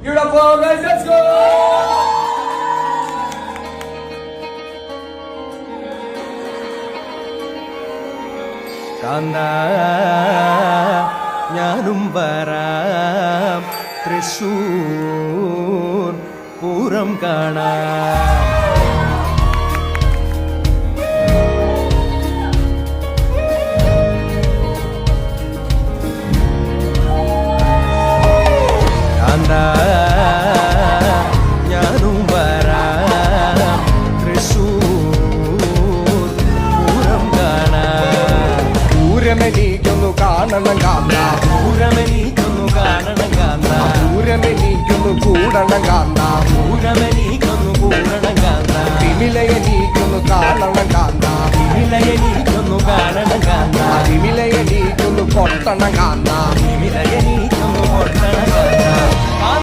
Let's go! കാന്ത ഞാനും വരാം തൃശൂർ പൂരം കാണാം. കാന്ത ഞാനും വരാം തൃശൂർ പൂരം കാണാം. പൂരമെനിക്കൊന്നു കാണണം കാന്ത, പൂരമെനിക്കൊന്നു കാണണം കാന്ത, പൂരമെനിക്കൊന്നു കൂടണം കാന്ത, പൂരമെനിക്കൊന്നു കൂടണം കാന്ത, വിമിലയെനിക്കൊന്നു കാണണം കാന്ത, വിമിലയെനിക്കൊന്നു കാണണം കാന്ത, വിമിലയെനിക്കൊന്നു കൊട്ടണം കാന്ത, വിമിലയെനിക്കൊന്നു കൊട്ടണം കാന്ത.